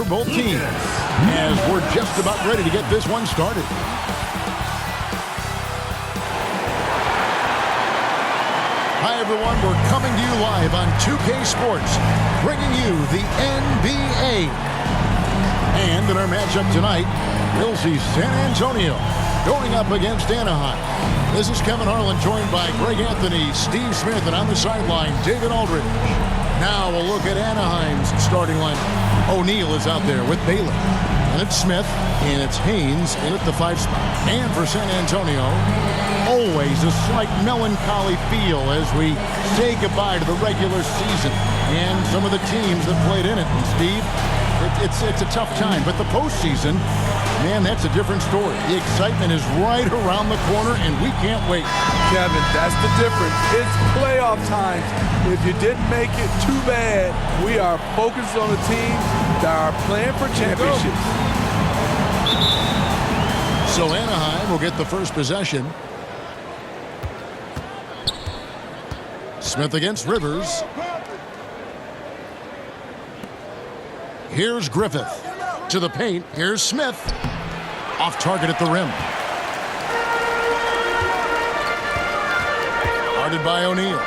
both teams, as we're just about ready to get this one started. Hi, everyone. We're coming to you live on 2K Sports, bringing you the NBA. And in our matchup tonight, we'll see San Antonio going up against Anaheim. This is Kevin Harlan, joined by Greg Anthony, Steve Smith, and on the sideline, David Aldridge. Now we'll look at Anaheim's starting lineup. O'Neal is out there with Baylor. And it's Smith, and it's Haynes in at the 5 spot. And for San Antonio, always a slight melancholy feel as we say goodbye to the regular season and some of the teams that played in it. And Steve, it's a tough time, but the postseason, man, that's a different story. The excitement is right around the corner, and we can't wait. Kevin, that's the difference. It's playoff time. If you didn't make it, too bad. We are focused on the teams that are playing for championships. So Anaheim will get the first possession. Smith against Rivers. Here's Griffith to the paint. Here's Smith. Off target at the rim. Guarded by O'Neal.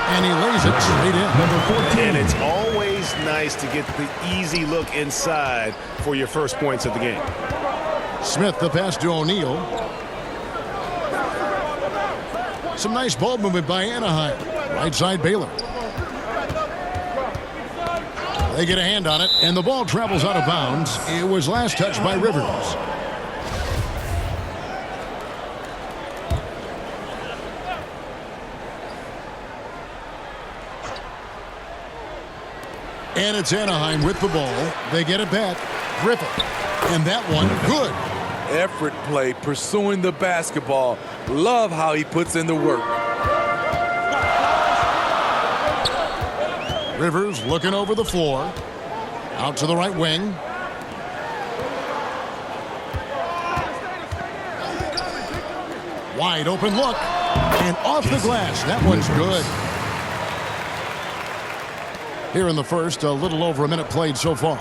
And he lays it straight in. Number 14. And it's always nice to get the easy look inside for your first points of the game. Smith, the pass to O'Neal. Some nice ball movement by Anaheim. Right side Baylor. They get a hand on it, and the ball travels out of bounds. It was last touched by Rivers. And it's Anaheim with the ball. They get it back. Griffith. And that one, good. Effort play, pursuing the basketball. Love how he puts in the work. Rivers looking over the floor. Out to the right wing. Wide open look. And off the glass. That one's good. Here in the first, a little over a minute played so far.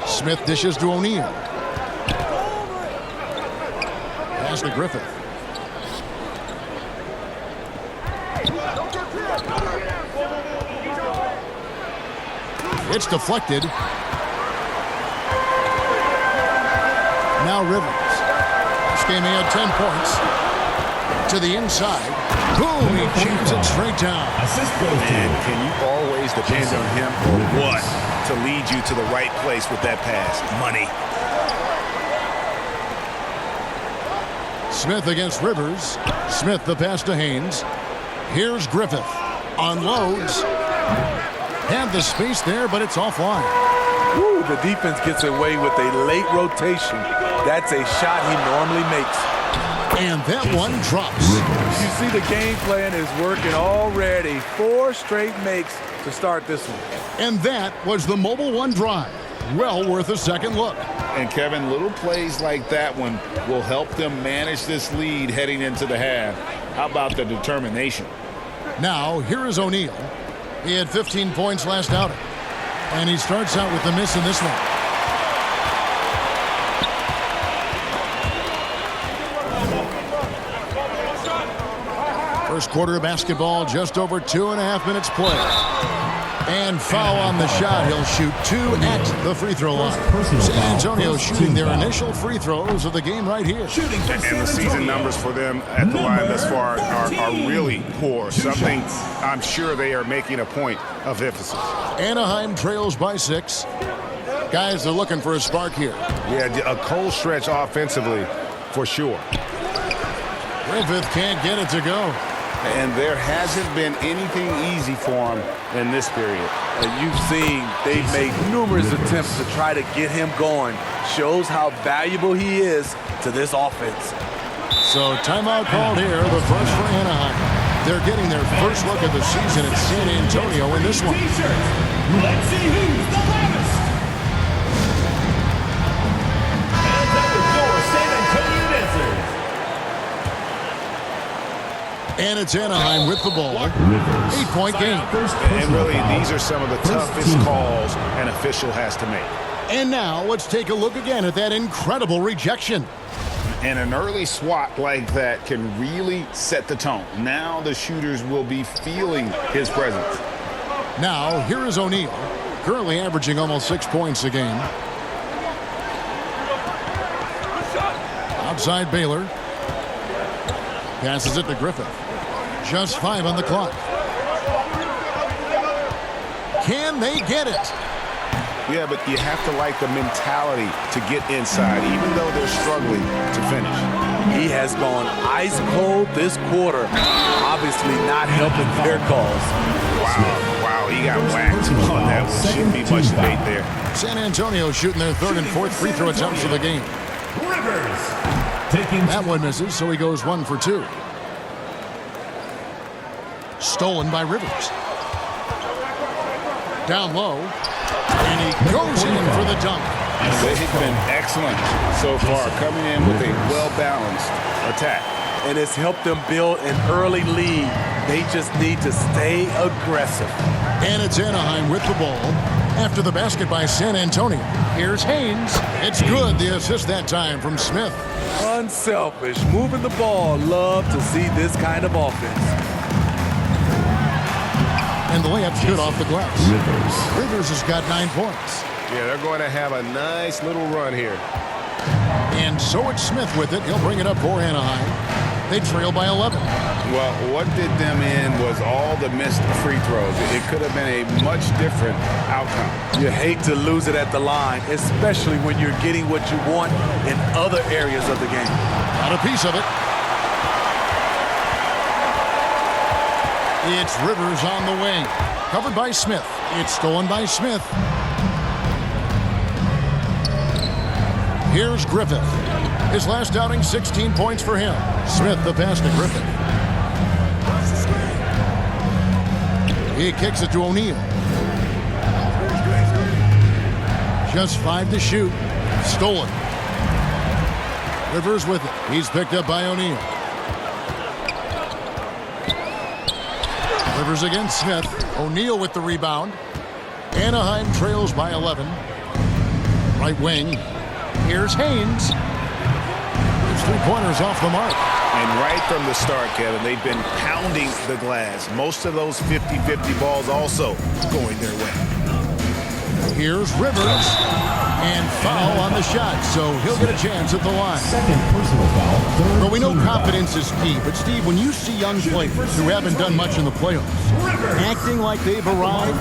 Smith dishes to O'Neal. Pass to Griffith. It's deflected. Now Rivers. This game he had 10 points. To the inside. Boom! He jams it straight down. And can you always depend on him or what to lead you to the right place with that pass? Money. Smith against Rivers. Smith the pass to Haynes. Here's Griffith. Unloads. Had the space there, but it's offline. Woo, the defense gets away with a late rotation. That's a shot he normally makes. And that one drops. You see the game plan is working already. 4 straight makes to start this one. And that was the Mobile One drive. Well worth a second look. And Kevin, little plays like that one will help them manage this lead heading into the half. How about the determination? Now, here is O'Neal. He had 15 points last outing. And he starts out with the miss in this one. First quarter of basketball, just over 2.5 minutes play. And foul on the shot. He'll shoot 2 at the free throw line. San Antonio shooting their initial free throws of the game right here. And the season numbers for them at the line thus far are really poor. Something I'm sure they are making a point of emphasis. Anaheim trails by 6. Guys are looking for a spark here. Yeah, a cold stretch offensively for sure. Griffith can't get it to go. And there hasn't been anything easy for him in this period. You've seen they've made numerous attempts to try to get him going. Shows how valuable he is to this offense. So timeout called here, the first for Anaheim. They're getting their first look of the season at San Antonio in this one. Let's see who's the loudest. And that was your San Antonio dancers. And it's Anaheim with the ball. 8-point game. And really, these are some of the toughest calls an official has to make. And now let's take a look again at that incredible rejection. And an early swat like that can really set the tone. Now the shooters will be feeling his presence. Now, here is O'Neal, currently averaging almost 6 points a game. Outside Baylor. Passes it to Griffith. Just 5 on the clock. Can they get it? Yeah, but you have to like the mentality to get inside, even though they're struggling to finish. He has gone ice cold this quarter, obviously not helping their cause. Wow, he got whacked on that one. Shouldn't be much debate there. San Antonio shooting their third and fourth free throw attempts of the game. That one misses, so he goes 1 for 2. Stolen by Rivers. Down low. And he goes in for the dunk. They've been excellent so far, coming in with a well-balanced attack. And it's helped them build an early lead. They just need to stay aggressive. And it's Anaheim with the ball after the basket by San Antonio. Here's Haynes. It's good. The assist that time from Smith. Unselfish, moving the ball. Love to see this kind of offense. And the layup's good off the glass. Rivers has got 9 points. Yeah, they're going to have a nice little run here. And so it's Smith with it. He'll bring it up for Anaheim. They trail by 11. Well, what did them in was all the missed free throws. It could have been a much different outcome. You hate to lose it at the line, especially when you're getting what you want in other areas of the game. Got a piece of it. It's Rivers on the wing. Covered by Smith. It's stolen by Smith. Here's Griffith. His last outing, 16 points for him. Smith the pass to Griffith. He kicks it to O'Neal. Just 5 to shoot. Stolen. Rivers with it. He's picked up by O'Neal. Rivers against Smith. O'Neal with the rebound. Anaheim trails by 11. Right wing. Here's Haynes. It's 3-pointers off the mark. And right from the start, Kevin, they've been pounding the glass. Most of those 50-50 balls also going their way. Here's Rivers. And foul on the shot, so he'll get a chance at the line. Second personal foul. Well, we know confidence is key, but Steve, when you see young players who haven't done much in the playoffs, acting like they've arrived,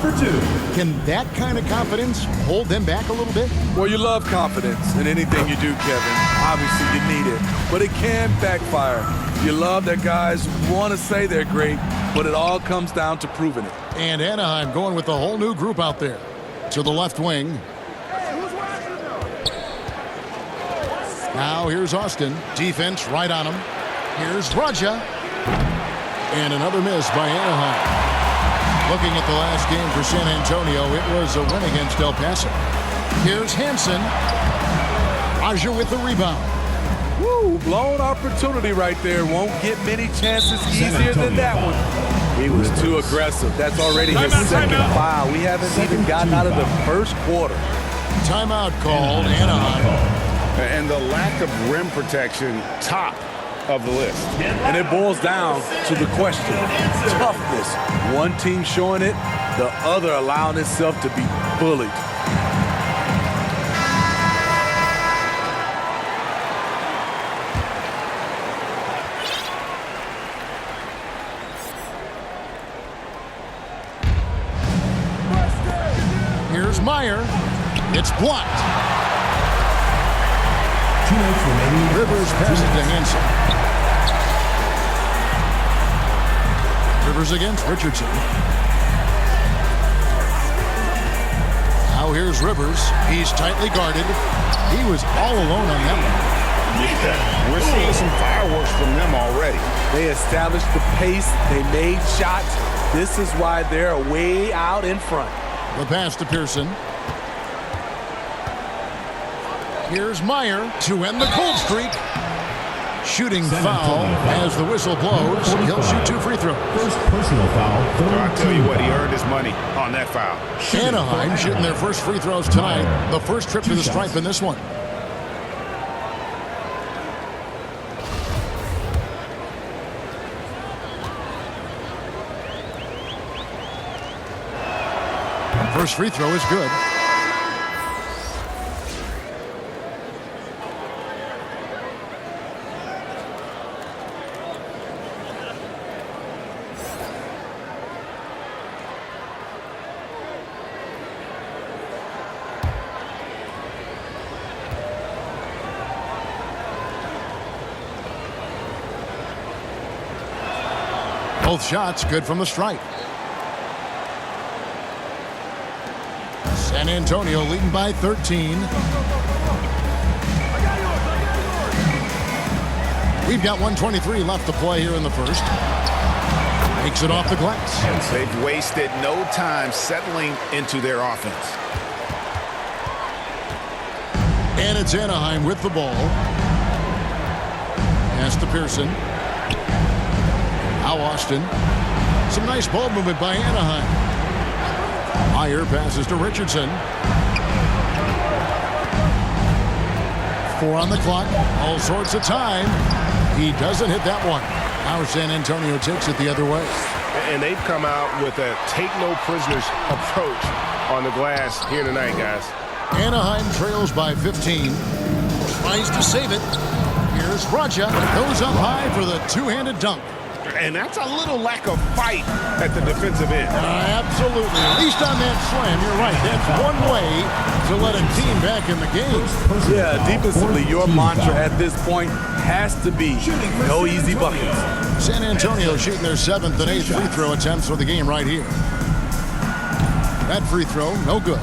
can that kind of confidence hold them back a little bit? Well, you love confidence in anything you do, Kevin. Obviously, you need it, but it can backfire. You love that guys want to say they're great, but it all comes down to proving it. And Anaheim going with a whole new group out there. To the left wing. Now here's Austin. Defense right on him. Here's Raja. And another miss by Anaheim. Looking at the last game for San Antonio, it was a win against El Paso. Here's Hansen. Raja with the rebound. Woo, blown opportunity right there. Won't get many chances easier than that one. He was too aggressive. That's already his second foul. We haven't even gotten out of the first quarter. Timeout called Anaheim. And the lack of rim protection, top of the list. And it boils down to the question, toughness. One team showing it, the other allowing itself to be bullied. Here's Meyer. It's blocked. Rivers passes to Hansen. Rivers against Richardson. Now here's Rivers. He's tightly guarded. He was all alone on that one. Yeah, we're seeing some fireworks from them already. They established the pace. They made shots. This is why they're way out in front. The pass to Pearson. Here's Meyer to end the cold streak. Shooting foul as the whistle blows. He'll shoot 2 free throws. First personal foul. I'll tell you what, he earned his money on that foul. Anaheim shooting their first free throws tonight. The first trip to the stripe in this one. First free throw is good. Both shots good from the stripe. San Antonio leading by 13. We've got 1:23 left to play here in the first. Makes it off the glass. They've wasted no time settling into their offense. And it's Anaheim with the ball. Pass to Pearson. Now Austin. Some nice ball movement by Anaheim. Meyer passes to Richardson. 4 on the clock. All sorts of time. He doesn't hit that one. Now San Antonio takes it the other way. And they've come out with a take-no-prisoners approach on the glass here tonight, guys. Anaheim trails by 15. Tries to save it. Here's Raja. Goes up high for the two-handed dunk. And that's a little lack of fight at the defensive end. Absolutely. At least on that slam, you're right. That's one way to let a team back in the game. Yeah, defensively, your mantra at this point has to be no easy buckets. San Antonio shooting their 7th and 8th free throw attempts for the game right here. That free throw, no good.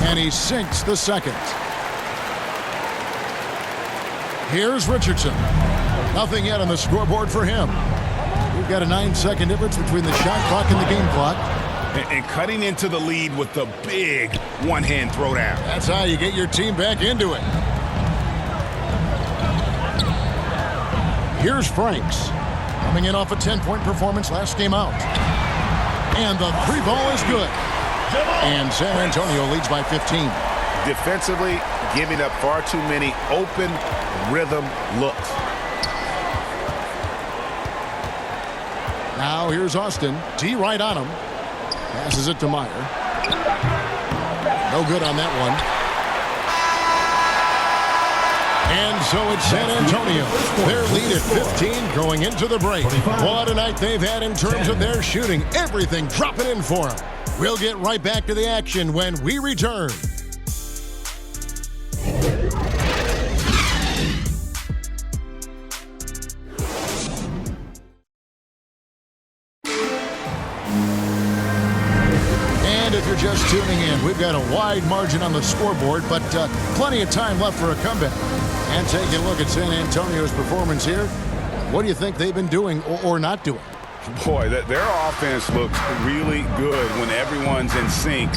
And he sinks the second. Here's Richardson. Nothing yet on the scoreboard for him. We've got a 9-second difference between the shot clock and the game clock. And cutting into the lead with the big one-hand throwdown. That's how you get your team back into it. Here's Franks. Coming in off a 10-point performance last game out. And the 3 ball is good. And San Antonio leads by 15. Defensively, giving up far too many open rhythm looks. Now here's Austin. T right on him. Passes it to Meyer. No good on that one. And so it's San Antonio. Their lead at 15 going into the break. What a night they've had in terms of their shooting. Everything dropping in for them. We'll get right back to the action when we return. Just tuning in, we've got a wide margin on the scoreboard, but plenty of time left for a comeback. And taking a look at San Antonio's performance here, what do you think they've been doing or not doing? Boy, their offense looks really good when everyone's in sync.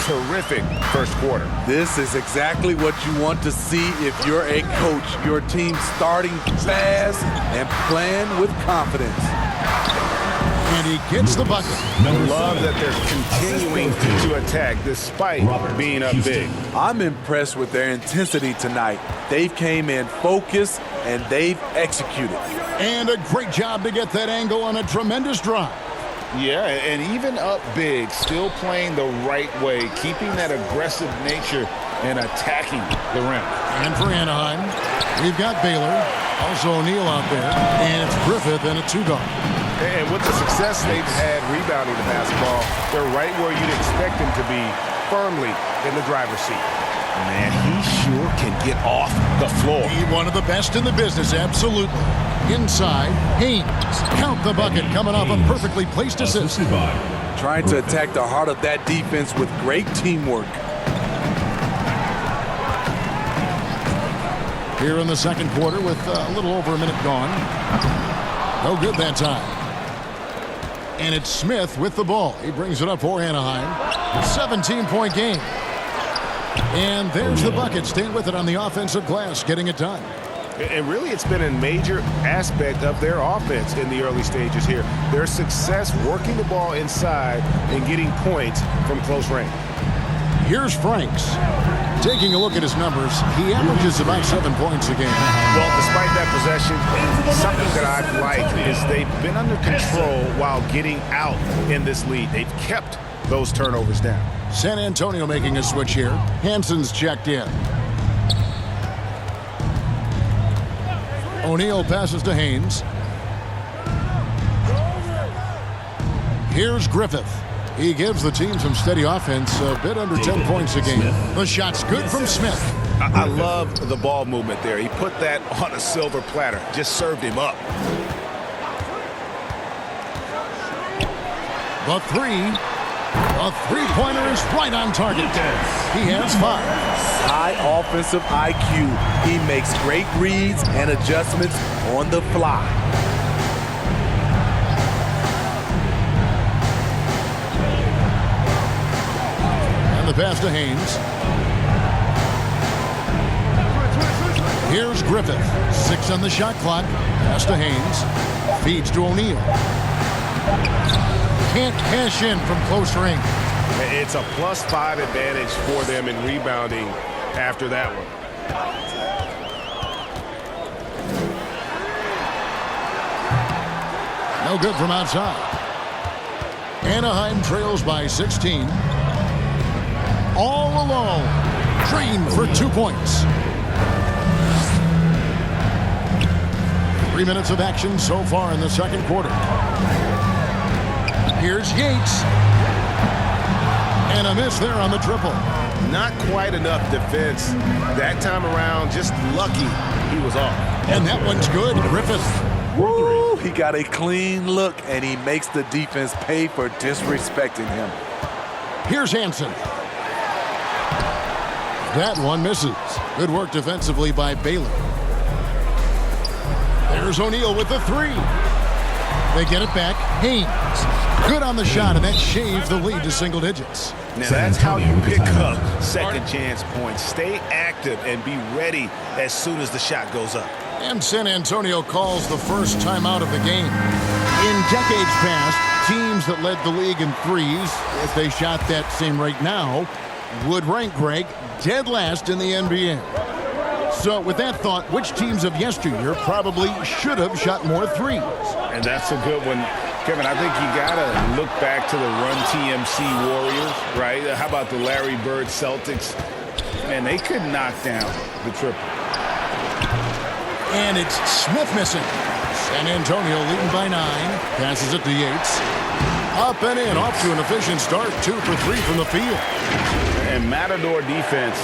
Terrific first quarter. This is exactly what you want to see if you're a coach. Your team starting fast and playing with confidence. And he gets the bucket. Love that they're continuing to attack despite being up big. I'm impressed with their intensity tonight. They've came in focused and they've executed. And a great job to get that angle on a tremendous drive. Yeah, and even up big, still playing the right way, keeping that aggressive nature and attacking the rim. And for Anaheim, we've got Baylor, also O'Neal out there, and it's Griffith and a 2-guard. And with the success they've had rebounding the basketball, they're right where you'd expect them to be, firmly in the driver's seat. Man, he sure can get off the floor. He's one of the best in the business, absolutely. Inside, Haynes. Count the bucket, coming off a perfectly placed assist. Trying to attack the heart of that defense with great teamwork. Here in the second quarter with a little over a minute gone. No good that time. And it's Smith with the ball. He brings it up for Anaheim. 17-point game. And there's the bucket. Staying with it on the offensive glass, getting it done. And really, it's been a major aspect of their offense in the early stages here. Their success working the ball inside and getting points from close range. Here's Franks. Taking a look at his numbers, he averages about 7 points a game. Well, despite that possession, something that I like is they've been under control while getting out in this lead. They've kept those turnovers down. San Antonio making a switch here. Hansen's checked in. O'Neal passes to Haynes. Here's Griffith. He gives the team some steady offense, a bit under 10 points a game. The shot's good from Smith. I love the ball movement there. He put that on a silver platter, just served him up. The three-pointer is right on target. He has 5. High offensive IQ. He makes great reads and adjustments on the fly. And the pass to Haynes. Here's Griffith. 6 on the shot clock. Pass to Haynes. Feeds to O'Neal. Can't cash in from close range. It's a +5 advantage for them in rebounding after that one. No good from outside. Anaheim trails by 16. All alone. Green for 2 points. 3 minutes of action so far in the second quarter. Here's Yates. And a miss there on the triple. Not quite enough defense that time around. Just lucky he was off. And that one's good. Griffith. Woo! He got a clean look, and he makes the defense pay for disrespecting him. Here's Hansen. That one misses. Good work defensively by Bailey. There's O'Neal with the 3. They get it back. Haynes. Good on the shot, and that shaves the lead to single digits. Now that's how you pick up second chance points. Stay active and be ready as soon as the shot goes up. And San Antonio calls the first timeout of the game. In decades past, teams that led the league in threes, if they shot that same rate now, would rank, Greg, dead last in the NBA. So with that thought, which teams of yesteryear probably should have shot more threes? And that's a good one. Kevin, I think you got to look back to the Run TMC Warriors, right? How about the Larry Bird Celtics? Man, they could knock down the triple. And it's Smith missing. San Antonio leading by 9. Passes it to Yates. Up and in, off to an efficient start. 2 for 3 from the field. And Matador defense,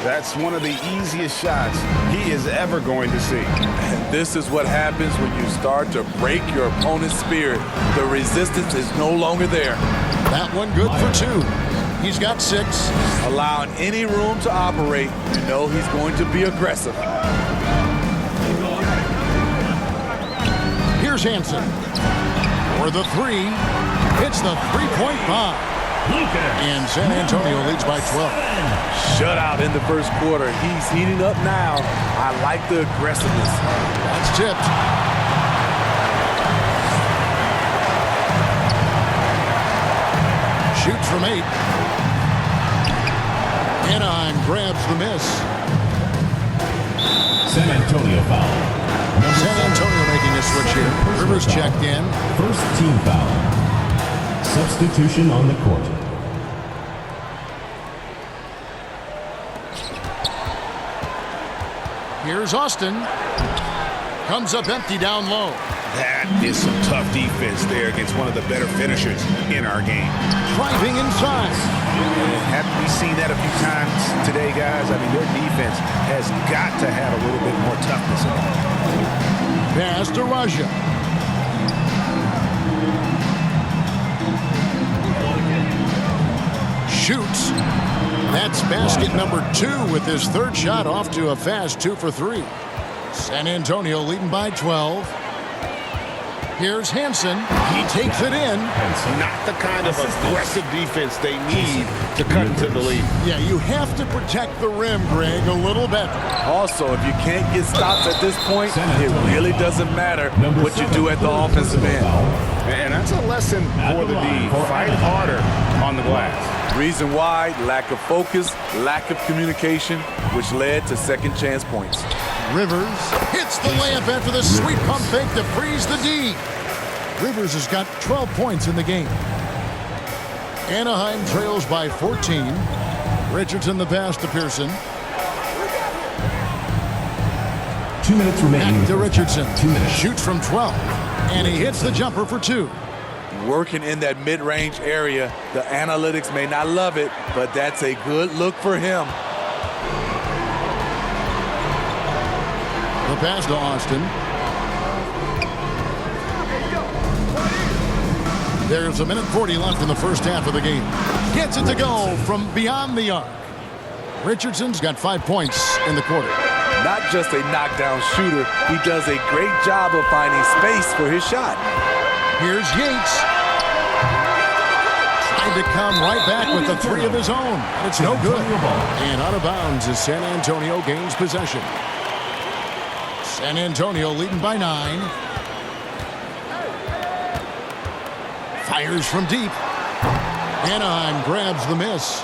that's one of the easiest shots he is ever going to see. And this is what happens when you start to break your opponent's spirit. The resistance is no longer there. That one good for 2. He's got 6. Allowing any room to operate, you know he's going to be aggressive. Here's Hansen. For the 3. It's the three-point bomb. And San Antonio leads by 12. Shutout in the first quarter. He's heating up now. I like the aggressiveness. That's tipped. Shoots from 8. Anaheim grabs the miss. San Antonio foul. San Antonio making a switch here. Rivers checked in. First team foul. Substitution on the court. Here's Austin. Comes up empty down low. That is some tough defense there against one of the better finishers in our game. Driving inside. Haven't we seen that a few times today, guys? I mean, their defense has got to have a little bit more toughness in it. Pass to Raja. Shoots. That's basket number 2 with his 3rd shot off to a fast 2 for 3. San Antonio leading by 12. Here's Hansen. He takes it in. Not the kind of aggressive defense they need to cut into the lead. Yeah, you have to protect the rim, Greg, a little better. Also, if you can't get stops at this point, it really doesn't matter what you do at the offensive end. And that's a lesson for the D. Fight harder on the glass. Reason why, lack of focus, lack of communication, which led to second chance points. Rivers hits the layup after the sweet pump fake to freeze the D. Rivers has got 12 points in the game. Anaheim trails by 14. Richardson the pass to Pearson. 2 minutes remaining. Back to Richardson. 2 minutes. Shoots from 12. And he hits the jumper for 2. Working in that mid-range area, the analytics may not love it, but that's a good look for him. The pass to Austin. There's 1:40 left in the first half of the game. Gets it to go from beyond the arc. Richardson's got 5 points in the quarter. Not just a knockdown shooter, he does a great job of finding space for his shot. Here's Yates. Trying to come right back with the 3 of his own. It's no good. And out of bounds as San Antonio gains possession. San Antonio leading by 9. Fires from deep. Anaheim grabs the miss.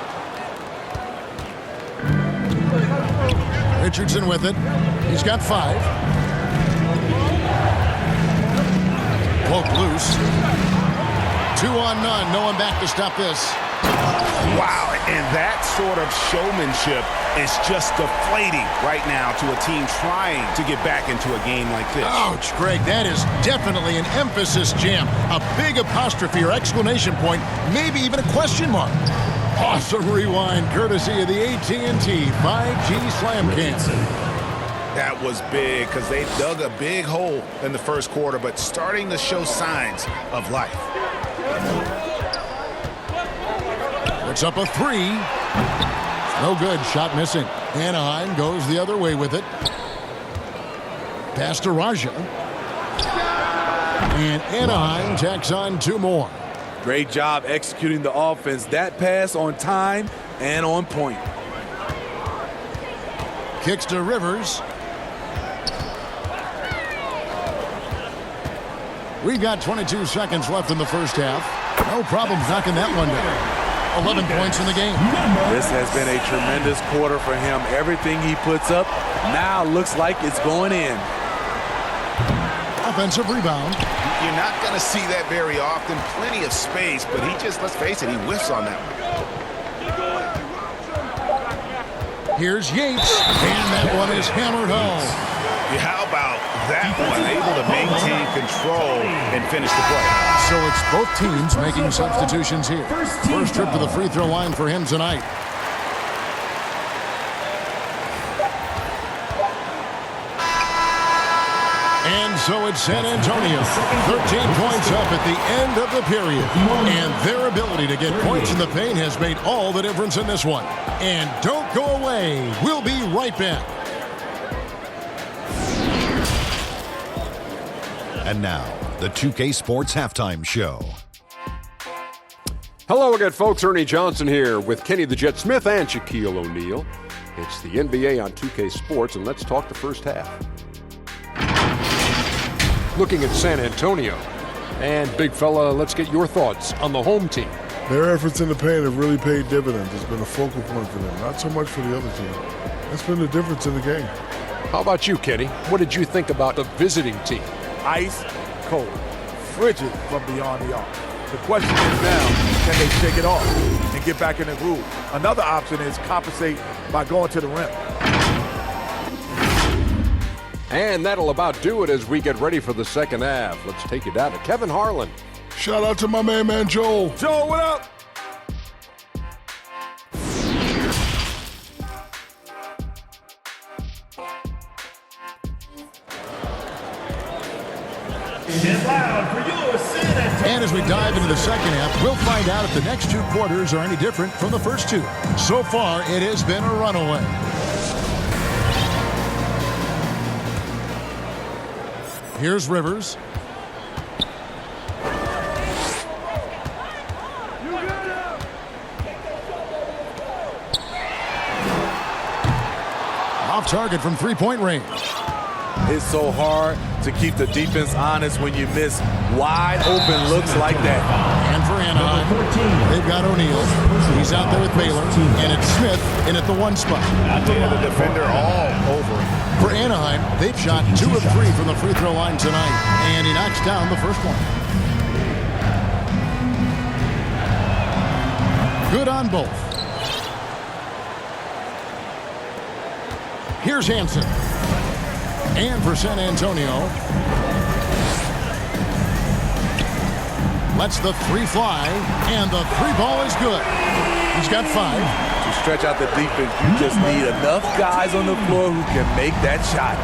Richardson with it. He's got 5. Poke loose. 2 on none. No one back to stop this. Wow, and that sort of showmanship is just deflating right now to a team trying to get back into a game like this. Ouch, Greg, that is definitely an emphasis jam. A big apostrophe or exclamation point, maybe even a question mark. Awesome rewind courtesy of the AT&T 5G Slam Cam. That was big because they dug a big hole in the first quarter, but starting to show signs of life. Puts up a 3. No good. Shot missing. Anaheim goes the other way with it. Pass to Raja. And Anaheim tacks on 2 more. Great job executing the offense. That pass on time and on point. Kicks to Rivers. We've got 22 seconds left in the first half. No problem knocking that one down. 11 points in the game. This has been a tremendous quarter for him. Everything he puts up now looks like it's going in. Offensive rebound. You're not going to see that very often. Plenty of space, but he just, let's face it, he whiffs on that one. Here's Yates. And that one is hammered home. How about that one? Able to maintain control and finish the play. So it's both teams making substitutions here. First trip to the free throw line for him tonight. And so it's San Antonio. 13 points up at the end of the period. And their ability to get points in the paint has made all the difference in this one. And don't go away. We'll be right back. And now, the 2K Sports Halftime Show. Hello again, folks. Ernie Johnson here with Kenny the Jet Smith and Shaquille O'Neal. It's the NBA on 2K Sports, and let's talk the first half. Looking at San Antonio. And, big fella, let's get your thoughts on the home team. Their efforts in the paint have really paid dividends. It's been a focal point for them, not so much for the other team. That's been the difference in the game. How about you, Kenny? What did you think about the visiting team? Ice cold, frigid from beyond the arc. The question is now, can they shake it off and get back in the groove? Another option is compensate by going to the rim. And that'll about do it as we get ready for the second half. Let's take you down to Kevin Harlan. Shout out to my man Joel. Joe, what up? And as we dive into the second half, we'll find out if the next 2 quarters are any different from the first 2. So far, it has been a runaway. Here's Rivers. off target from three-point range. It's so hard to keep the defense honest when you miss wide open looks like that. And for Anaheim, they've got O'Neal. He's out there with Baylor. And it's Smith in at the one spot. The defender all over him. For Anaheim, they've shot 2 of 3 from the free throw line tonight. And he knocks down the first one. Good on both. Here's Hansen. And for San Antonio, lets the 3 fly, and the 3 ball is good. He's got 5. To stretch out the defense, you just need enough guys on the floor who can make that shot.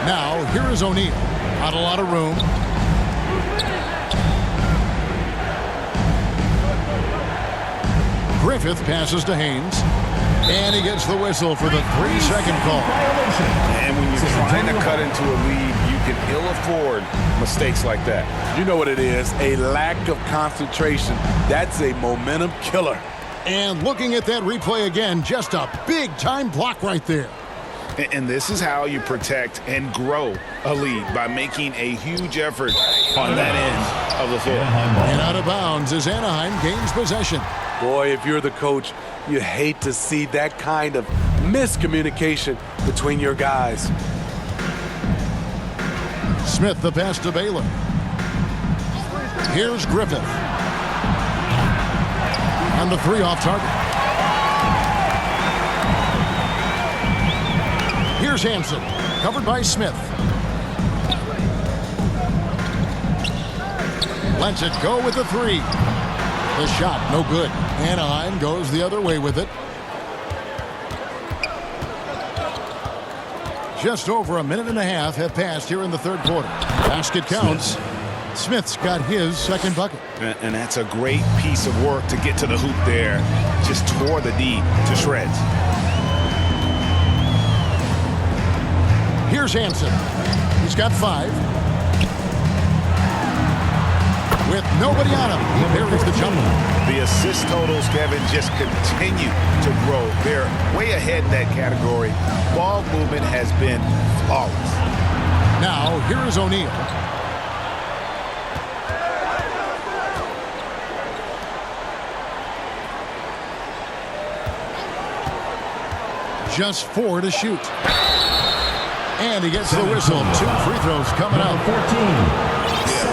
Now, here is O'Neal. Not a lot of room. Griffith passes to Haynes. And he gets the whistle for the 3-second call. And when you're trying to cut into a lead, you can ill afford mistakes like that. You know what it is, a lack of concentration. That's a momentum killer. And looking at that replay again, just a big-time block right there. And this is how you protect and grow a lead, by making a huge effort on that end of the floor. And out of bounds as Anaheim gains possession. Boy, if you're the coach, you hate to see that kind of miscommunication between your guys. Smith the pass to Baylor. Here's Griffith. And the 3 off target. Here's Hansen, covered by Smith. Lets it go with the 3. The shot, no good. Anaheim goes the other way with it. Just over a minute and a half have passed here in the third quarter. Basket counts. Smith's got his second bucket. And that's a great piece of work to get to the hoop there. Just tore the D to shreds. Here's Hansen. He's got 5. With nobody on him, he buries the jumper. The assist totals, Kevin, just continue to grow. They're way ahead in that category. Ball movement has been flawless. Now, here is O'Neal. Just 4 to shoot. And he gets the whistle. 2 free throws coming up. 14.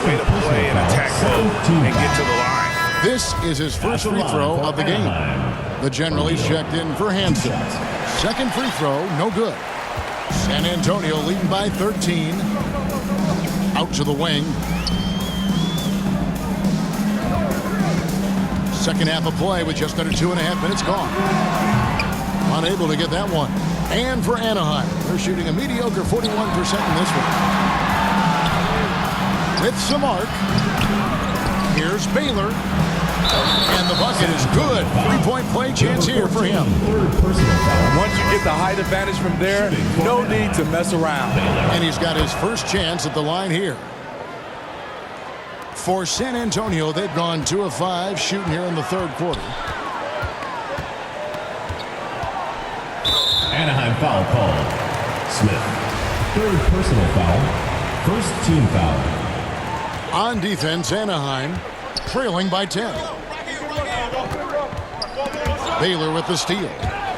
Way to play and attack mode and get to the line. This is his first free throw of the game. The generally's checked in for Hansen. Second free throw, no good. San Antonio leading by 13. Out to the wing. Second half of play with just under 2.5 minutes gone. Unable to get that one. And for Anaheim, they're shooting a mediocre 41% in this one. With some arc. Here's Baylor. And the bucket is good. 3-point play chance here for him. Once you get the height advantage from there, no need to mess around. And he's got his first chance at the line here. For San Antonio, they've gone 2 of 5 shooting here in the third quarter. Anaheim foul call. Smith. 3rd personal foul. 1st team foul. On defense, Anaheim trailing by 10. Baylor with the steal.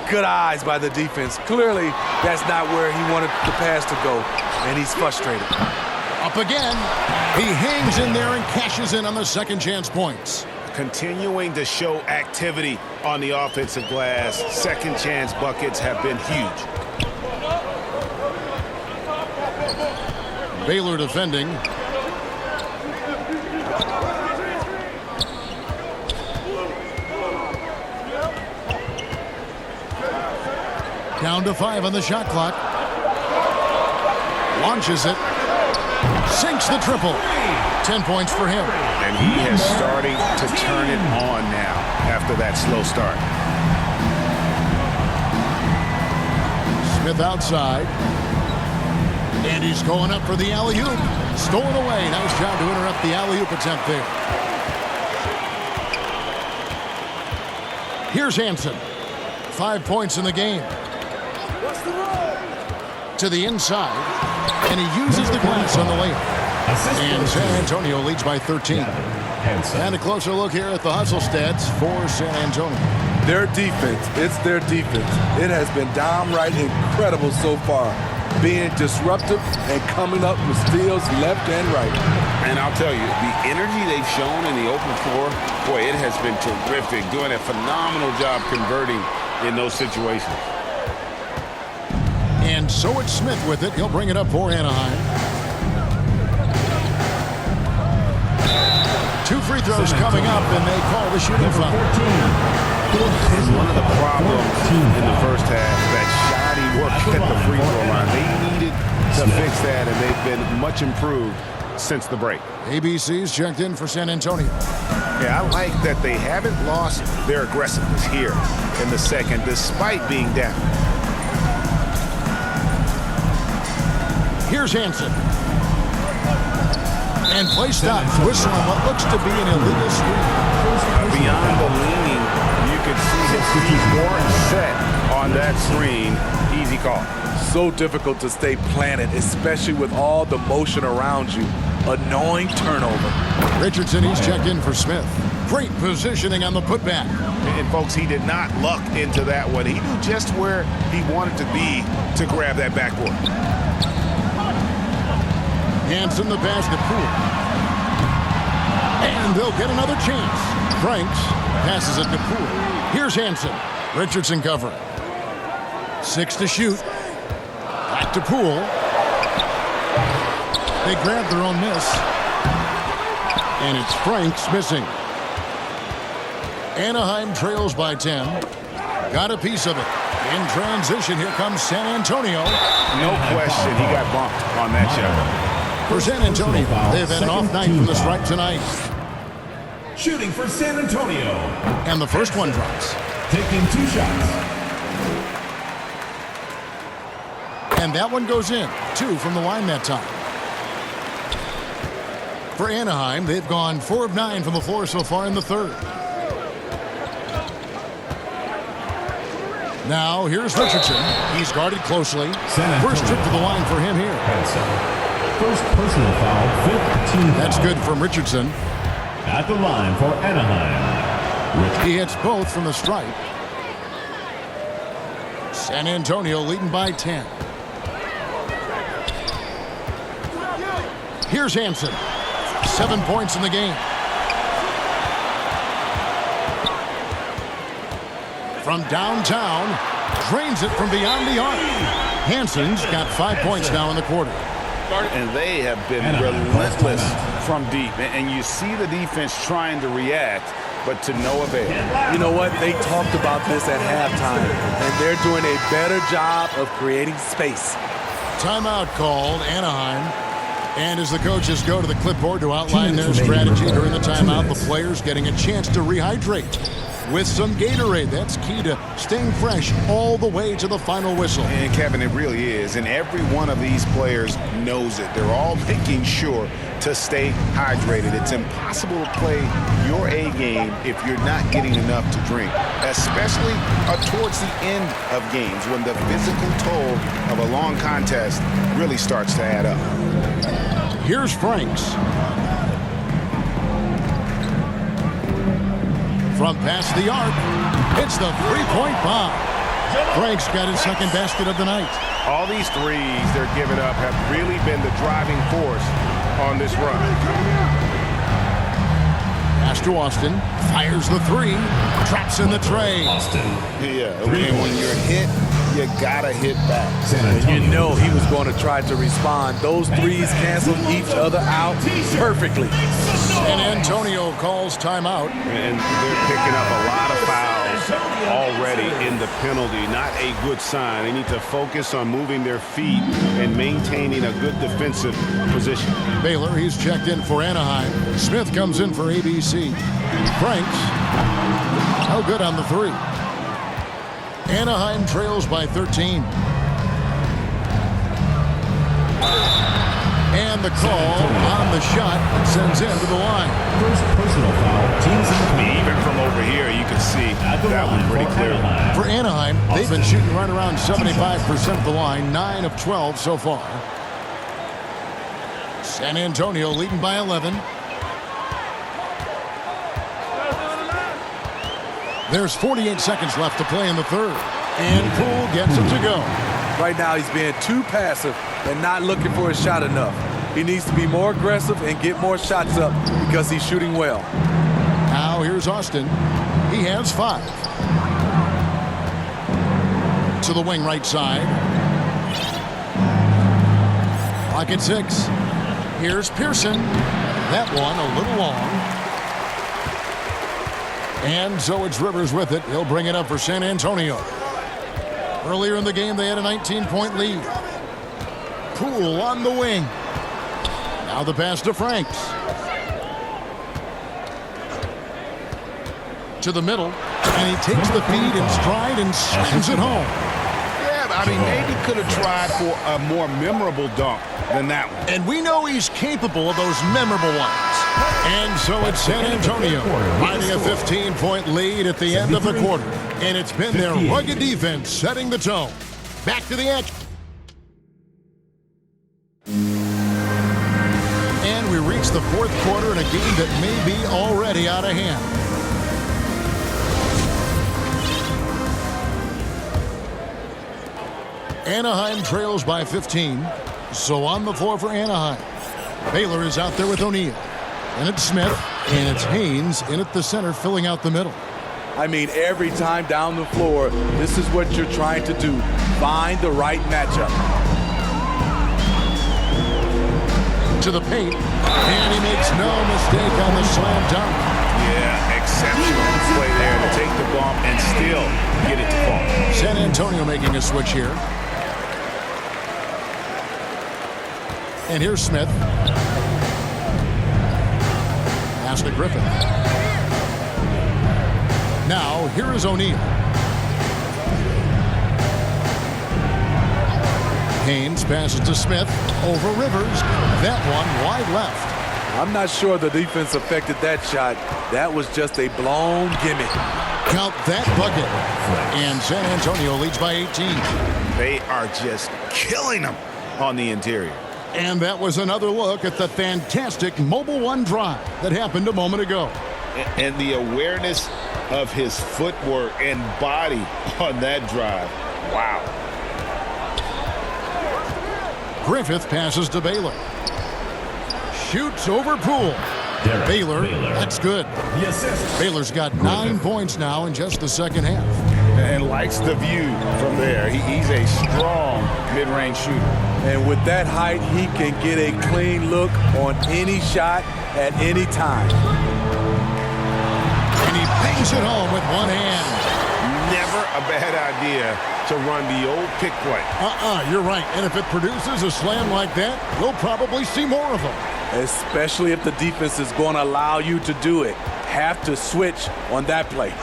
Good eyes by the defense. Clearly, that's not where he wanted the pass to go, and he's frustrated. Up again. He hangs in there and cashes in on the second chance points. Continuing to show activity on the offensive glass. Second chance buckets have been huge. Baylor defending. Down to 5 on the shot clock. Launches it. Sinks the triple. 10 points for him. And he is starting to turn it on now after that slow start. Smith outside. And he's going up for the alley-oop. Stolen away. Nice job to interrupt the alley-oop attempt there. Here's Hansen. 5 points in the game. To the inside, and he uses the glass on the layup. And San Antonio leads by 13. And a closer look here at the hustle stats for San Antonio. Their defense, it's their defense. It has been downright incredible so far, being disruptive and coming up with steals left and right. And I'll tell you, the energy they've shown in the open floor, boy, it has been terrific, doing a phenomenal job converting in those situations. And so it's Smith with it. He'll bring it up for Anaheim. 2 free throws coming up, and they call the shooting foul. One of the problems in the first half, that shoddy work at the free throw line. They needed to fix that, and they've been much improved since the break. ABC's checked in for San Antonio. Yeah, I like that they haven't lost their aggressiveness here in the second, despite being down. Here's Hansen. And play stops. Whistle on what looks to be an illegal screen. Beyond the leaning, you could see his feet weren't set on that screen. Easy call. So difficult to stay planted, especially with all the motion around you. Annoying turnover. Richardson, he's checked in for Smith. Great positioning on the putback. And folks, he did not luck into that one. He knew just where he wanted to be to grab that backboard. Hansen the pass to Poole. And they'll get another chance. Franks passes it to Poole. Here's Hansen. Richardson covering. 6 to shoot. Back to Poole. They grab their own miss. And it's Franks missing. Anaheim trails by 10. Got a piece of it. In transition, here comes San Antonio. No question, he got bumped on that shot. For San Antonio, they've had an off night from the stripe tonight. Shooting for San Antonio. And the first one drops. Taking 2 shots. And that one goes in. 2 from the line that time. For Anaheim, they've gone 4 of 9 from the floor so far in the third. Now, here's Richardson. He's guarded closely. First trip to the line for him here. First personal foul, 5th team foul. That's good from Richardson. At the line for Anaheim. He hits both from the stripe. San Antonio leading by 10. Here's Hansen. 7 points in the game. From downtown, drains it from beyond the arc. Hansen's got 5 points now in the quarter. And they have been relentless from deep. And you see the defense trying to react, but to no avail. You know what? They talked about this at halftime, and they're doing a better job of creating space. Timeout called, Anaheim. And as the coaches go to the clipboard to outline their strategy during the timeout, the players getting a chance to rehydrate with some Gatorade. That's key to staying fresh all the way to the final whistle. And Kevin, it really is. And every one of these players knows it. They're all making sure to stay hydrated. It's impossible to play your A game if you're not getting enough to drink, especially towards the end of games when the physical toll of a long contest really starts to add up. Here's Franks. From past the arc, it's the three-point bomb. Franks got his second basket of the night. All these threes they're giving up have really been the driving force on this run. Pass to Austin, fires the three, traps in the tray. Austin. Yeah, and when you're hit, you gotta hit back. You know he was going to try to respond. Those threes canceled each other out perfectly. San Antonio calls timeout. And they're picking up a lot of fouls already in the penalty. Not a good sign. They need to focus on moving their feet and maintaining a good defensive position. Baylor, he's checked in for Anaheim. Smith comes in for ABC. Franks, no good on the three. Anaheim trails by 13. And And the call on the shot sends him to the line. First personal foul, teams in the lead. Even from over here, you can see that one pretty clear. For Anaheim, they've been shooting right around 75% of the line, 9 of 12 so far. San Antonio leading by 11. There's 48 seconds left to play in the third. And Poole gets it to go. Right now, he's being too passive and not looking for a shot enough. He needs to be more aggressive and get more shots up because he's shooting well. Now here's Austin. He has 5. To the wing right side. Clock at 6. Here's Pearson. That one a little long. And so it's Rivers with it. He'll bring it up for San Antonio. Earlier in the game, they had a 19-point lead. Poole on the wing. Now the pass to Franks. To the middle. And he takes the feed in stride and slams it home. Yeah, I mean, maybe could have tried for a more memorable dunk than that one. And we know he's capable of those memorable ones. And so it's San Antonio finding a 15-point lead at the end of the quarter. And it's been their rugged defense setting the tone. Back to the edge. And we reach the fourth quarter in a game that may be already out of hand. Anaheim trails by 15. So on the floor for Anaheim. Baylor is out there with O'Neal. And it's Smith, and it's Haynes in at the center, filling out the middle. I mean, every time down the floor, this is what you're trying to do. Find the right matchup. To the paint, and he makes no mistake on the slam dunk. Yeah, exceptional play there to take the bump and still get it to fall. San Antonio making a switch here. And here's Smith. Pass to Griffin. Now, here is O'Neal. Haynes passes to Smith. Over Rivers. That one wide left. I'm not sure the defense affected that shot. That was just a blown gimmick. Count that bucket. And San Antonio leads by 18. They are just killing them on the interior. And that was another look at the fantastic Mobile One drive that happened a moment ago. And the awareness of his footwork and body on that drive. Wow. Griffith passes to Baylor. Shoots over Poole. Baylor, that's good. Baylor's got 9 points now in just the second half. And likes the view from there. He's a strong mid-range shooter. And with that height, he can get a clean look on any shot at any time. And he bangs it home with one hand. Never a bad idea to run the old pick play. You're right. And if it produces a slam like that, we'll probably see more of them. Especially if the defense is going to allow you to do it. Have to switch on that play.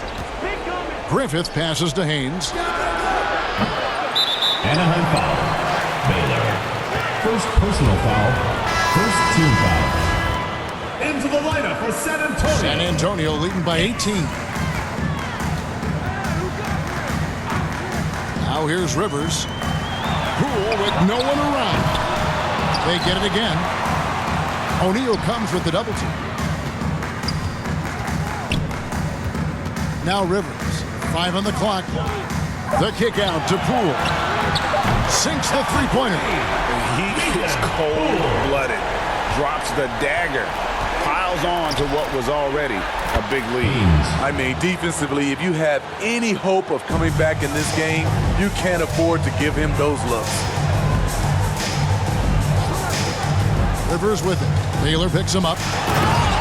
Griffith passes to Haynes. Anaheim foul. Baylor. First personal foul. First team foul. Into the lineup for San Antonio. San Antonio leading by 18. Now here's Rivers. Poole with no one around. They get it again. O'Neal comes with the double team. Now Rivers. 5 on the clock. The kick out to Poole. Sinks the three-pointer. He is cold-blooded. Drops the dagger. Piles on to what was already a big lead. I mean, defensively, if you have any hope of coming back in this game, you can't afford to give him those looks. Rivers with it. Baylor picks him up.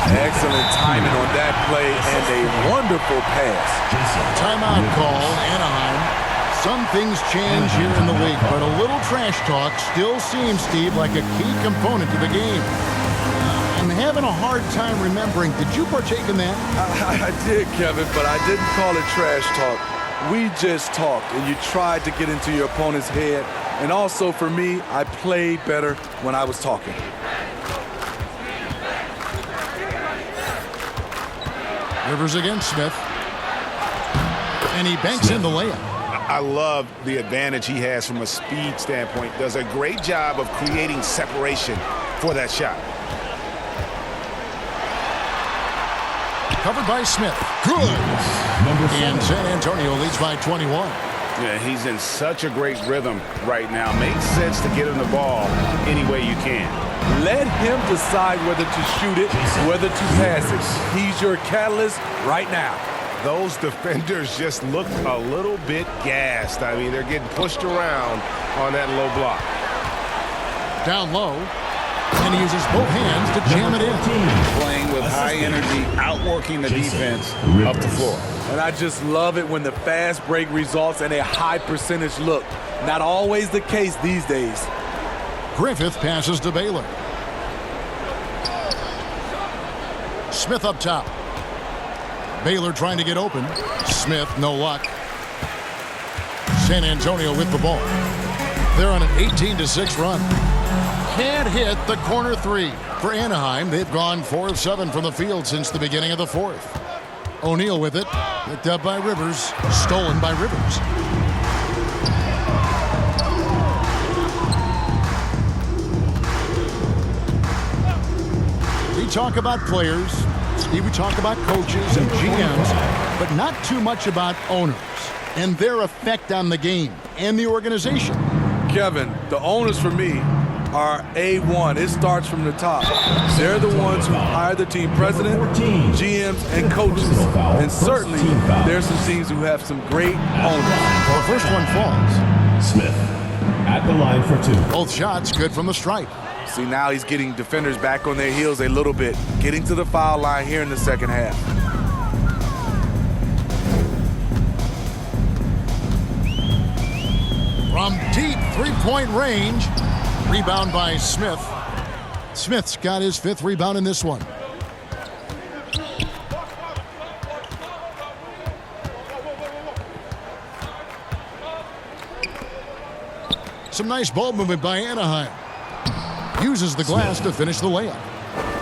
Excellent timing on that play and a wonderful pass. Timeout call, Anaheim. Some things change here in the league, but a little trash talk still seems, Steve, like a key component to the game. I'm having a hard time remembering. Did you partake in that? I did, Kevin, but I didn't call it trash talk. We just talked, and you tried to get into your opponent's head. And also, for me, I played better when I was talking. Rivers against Smith. And he banks in the layup. I love the advantage he has from a speed standpoint. Does a great job of creating separation for that shot. Covered by Smith. Good. And San Antonio leads by 21. Yeah, he's in such a great rhythm right now. Makes sense to get him the ball any way you can. Let him decide whether to shoot it, whether to pass it. He's your catalyst right now. Those defenders just look a little bit gassed. I mean, they're getting pushed around on that low block. Down low. And he uses both hands to jam it in. Playing with high energy, outworking the defense up the floor. And I just love it when the fast break results in a high percentage look. Not always the case these days. Griffith passes to Baylor. Smith up top. Baylor trying to get open. Smith, no luck. San Antonio with the ball. They're on an 18-6 run. Can't hit the corner three. For Anaheim, they've gone 4 of 7 from the field since the beginning of the fourth. O'Neal with it. Picked up by Rivers. Stolen by Rivers. We talk about players. We talk about coaches and GMs, but not too much about owners and their effect on the game and the organization. Kevin, the owners for me are A1. It starts from the top. They're the ones who hire the team president, GMs, and coaches. And certainly, there's some teams who have some great owners. Well, the first one falls. Smith at the line for 2. Both shots good from the stripe. See, now he's getting defenders back on their heels a little bit, getting to the foul line here in the second half. From deep three-point range. Rebound by Smith. Smith's got his 5th rebound in this one. Some nice ball movement by Anaheim. Uses the glass to finish the layup.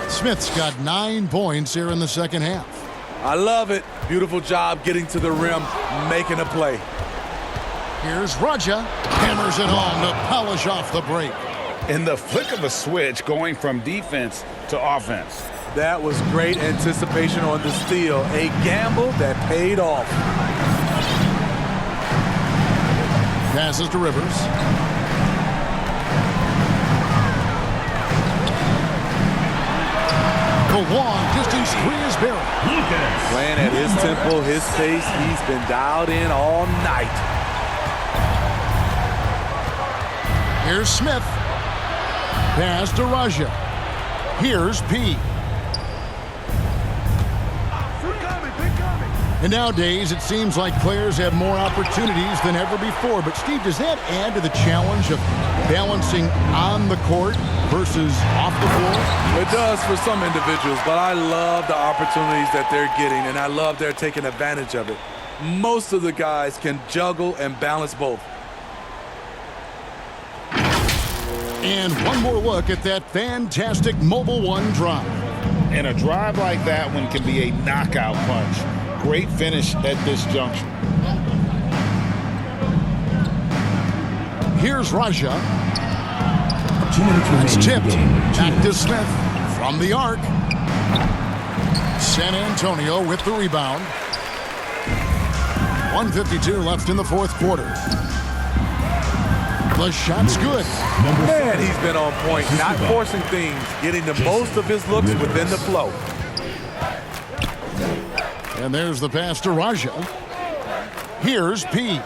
Smith's got 9 points here in the second half. I love it. Beautiful job getting to the rim, making a play. Here's Raja. Hammers it home to polish off the break. In the flick of a switch, going from defense to offense. That was great anticipation on the steal. A gamble that paid off. Passes to Rivers. The long distance 3 is buried. Playing at his tempo, his pace. He's been dialed in all night. Here's Smith. Pass to Raja. Here's P. And nowadays, it seems like players have more opportunities than ever before. But, Steve, does that add to the challenge of balancing on the court versus off the floor? It does for some individuals, but I love the opportunities that they're getting, and I love they're taking advantage of it. Most of the guys can juggle and balance both. And one more look at that fantastic Mobile One drive. And a drive like that one can be a knockout punch. Great finish at this junction. Here's Raja. It's tipped. Back to Smith from the arc. San Antonio with the rebound. 1:52 left in the fourth quarter. The shot's good. Man, he's been on point, not forcing things, getting the most of his looks within the flow. And there's the pass to Raja. Here's P.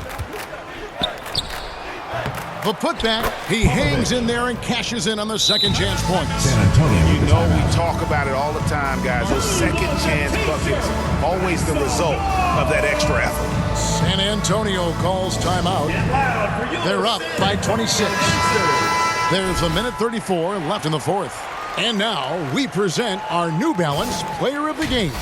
The putback. He hangs in there and cashes in on the second chance points. San Antonio. You know we talk about it all the time, guys. Those second chance buckets, always the result of that extra effort. San Antonio calls timeout. They're up by 26. There's a minute 34 left in the fourth. And now we present our New Balance Player of the Game.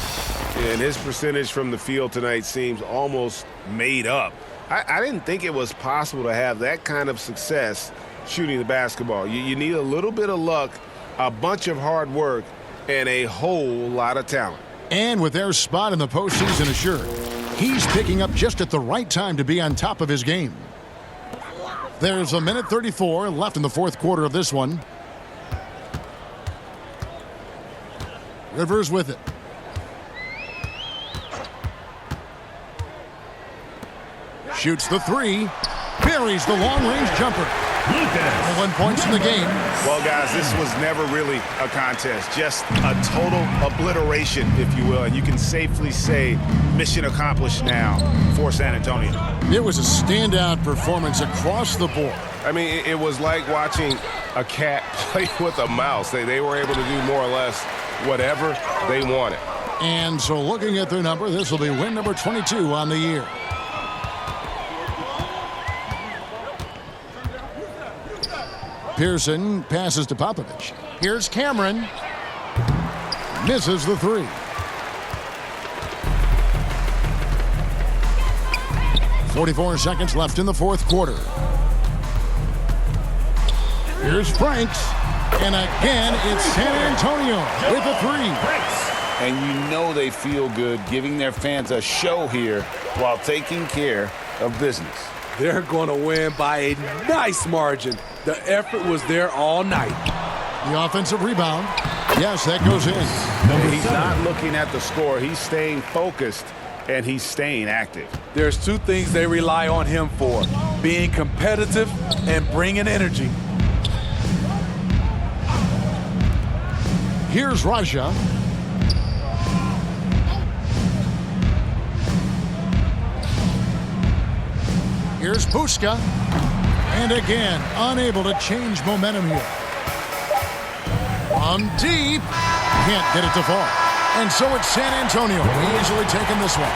And his percentage from the field tonight seems almost made up. I didn't think it was possible to have that kind of success shooting the basketball. You need a little bit of luck, a bunch of hard work, and a whole lot of talent. And with their spot in the postseason assured, he's picking up just at the right time to be on top of his game. There's a minute 34 left in the fourth quarter of this one. Rivers with it. Shoots the three. Buries the long-range jumper. 1 points in the game. Well, guys, this was never really a contest. Just a total obliteration, if you will. And you can safely say mission accomplished now for San Antonio. It was a standout performance across the board. I mean, it was like watching a cat play with a mouse. They were able to do more or less whatever they wanted. And so looking at their number, this will be win number 22 on the year. Pearson passes to Popovich. Here's Cameron. Misses the three. 44 seconds left in the fourth quarter. Here's Franks. And again, it's San Antonio with a three. And you know they feel good giving their fans a show here while taking care of business. They're going to win by a nice margin. The effort was there all night. The offensive rebound. Yes, that goes in. He's not looking at the score. He's staying focused, and he's staying active. There's two things they rely on him for: being competitive and bringing energy. Here's Raja. Here's Puska. And again, unable to change momentum here. From deep. Can't get it to fall. And so it's San Antonio easily taking this one.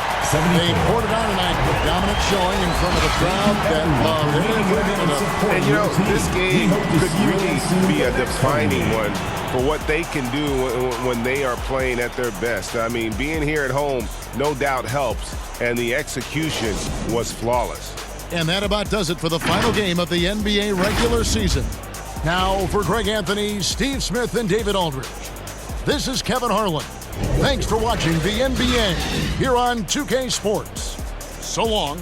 They poured it on tonight with dominant showing in front of a crowd that loved every minute. And you know, this game could really be a defining one for what they can do when they are playing at their best. I mean, being here at home no doubt helps, and the execution was flawless. And that about does it for the final game of the NBA regular season. Now for Greg Anthony, Steve Smith, and David Aldridge, this is Kevin Harlan. Thanks for watching the NBA here on 2K Sports. So long.